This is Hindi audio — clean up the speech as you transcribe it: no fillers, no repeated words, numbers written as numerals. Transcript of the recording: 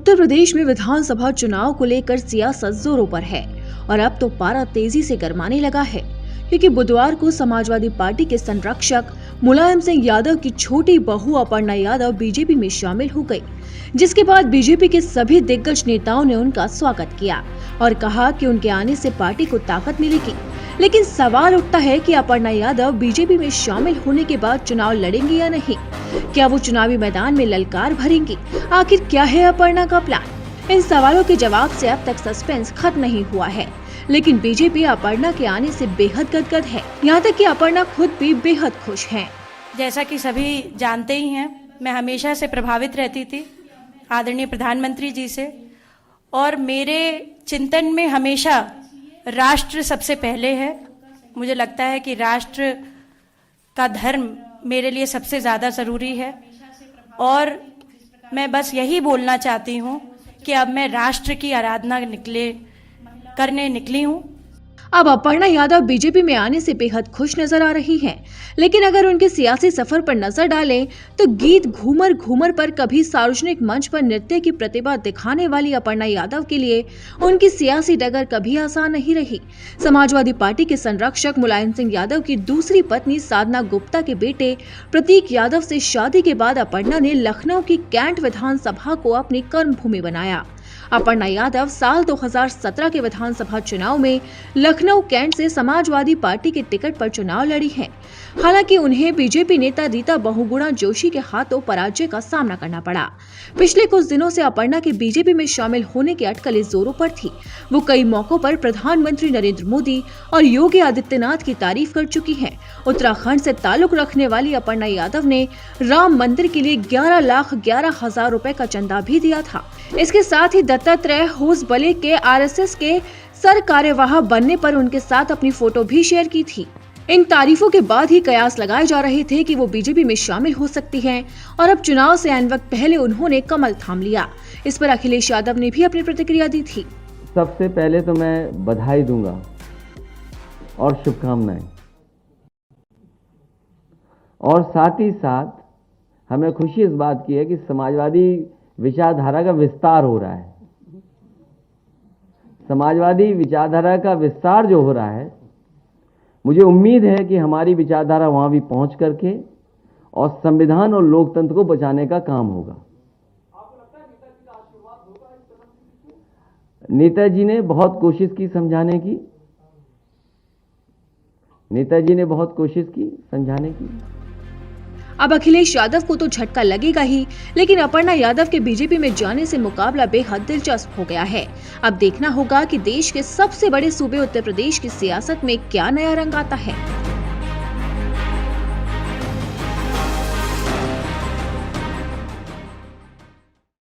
उत्तर प्रदेश में विधानसभा चुनाव को लेकर सियासत जोरों पर है और अब तो पारा तेजी से गरमाने लगा है, क्योंकि बुधवार को समाजवादी पार्टी के संरक्षक मुलायम सिंह यादव की छोटी बहू अपर्णा यादव बीजेपी में शामिल हो गई, जिसके बाद बीजेपी के सभी दिग्गज नेताओं ने उनका स्वागत किया और कहा कि उनके आने से पार्टी को ताकत मिलेगी। लेकिन सवाल उठता है कि अपर्णा यादव बीजेपी में शामिल होने के बाद चुनाव लड़ेंगी या नहीं। क्या वो चुनावी मैदान में ललकार भरेंगी? आखिर क्या है अपर्णा का प्लान? इन सवालों के जवाब से अब तक सस्पेंस खत्म नहीं हुआ है, लेकिन बीजेपी अपर्णा के आने से बेहद गदगद है। यहाँ तक कि अपर्णा खुद भी बेहद खुश हैं। जैसा कि सभी जानते ही हैं, मैं हमेशा से प्रभावित रहती थी आदरणीय प्रधानमंत्री जी से, और मेरे चिंतन में हमेशा राष्ट्र सबसे पहले है। मुझे लगता है कि राष्ट्र का धर्म मेरे लिए सबसे ज़्यादा ज़रूरी है, और मैं बस यही बोलना चाहती हूँ कि अब मैं राष्ट्र की आराधना करने निकली हूँ। अब अपर्णा यादव बीजेपी में आने से बेहद खुश नजर आ रही हैं, लेकिन अगर उनके सियासी सफर पर नजर डालें तो गीत घूमर घूमर पर कभी सार्वजनिक मंच पर नृत्य की प्रतिभा दिखाने वाली अपर्णा यादव के लिए उनकी सियासी डगर कभी आसान नहीं रही। समाजवादी पार्टी के संरक्षक मुलायम सिंह यादव की दूसरी पत्नी साधना गुप्ता के बेटे प्रतीक यादव से शादी के बाद अपर्णा ने लखनऊ की कैंट विधानसभा को अपनी कर्मभूमि बनाया। अपर्णा यादव साल 2017 के विधानसभा चुनाव में लखनऊ कैंट से समाजवादी पार्टी के टिकट पर चुनाव लड़ी हैं। हालांकि उन्हें बीजेपी नेता रीता बहुगुणा जोशी के हाथों पराजय का सामना करना पड़ा। पिछले कुछ दिनों से अपर्णा के बीजेपी में शामिल होने की अटकलें जोरों पर थी। वो कई मौकों पर प्रधानमंत्री नरेंद्र मोदी और योगी आदित्यनाथ की तारीफ कर चुकी हैं। उत्तराखंड से ताल्लुक रखने वाली अपर्णा यादव ने राम मंदिर के लिए 11,11,000 रुपए का चंदा भी दिया था। इसके साथ ही दत्तात्रेय होसबले के आरएसएस के सर कार्यवाह बनने पर उनके साथ अपनी फोटो भी शेयर की थी। इन तारीफों के बाद ही कयास लगाए जा रहे थे कि वो बीजेपी में शामिल हो सकती हैं, और अब चुनाव से ऐन वक्त पहले उन्होंने कमल थाम लिया। इस पर अखिलेश यादव ने भी अपनी प्रतिक्रिया दी थी। सबसे पहले तो मैं बधाई दूंगा और शुभकामनाएं, और साथ ही साथ हमें खुशी इस बात की है कि समाजवादी विचारधारा का विस्तार हो रहा है। समाजवादी विचारधारा का विस्तार जो हो रहा है, मुझे उम्मीद है कि हमारी विचारधारा वहां भी पहुंच करके और संविधान और लोकतंत्र को बचाने का काम होगा। नेताजी ने बहुत कोशिश की समझाने की, समझाने की। अब अखिलेश यादव को तो झटका लगेगा ही, लेकिन अपर्णा यादव के बीजेपी में जाने से मुकाबला बेहद दिलचस्प हो गया है। अब देखना होगा कि देश के सबसे बड़े सूबे उत्तर प्रदेश की सियासत में क्या नया रंग आता है।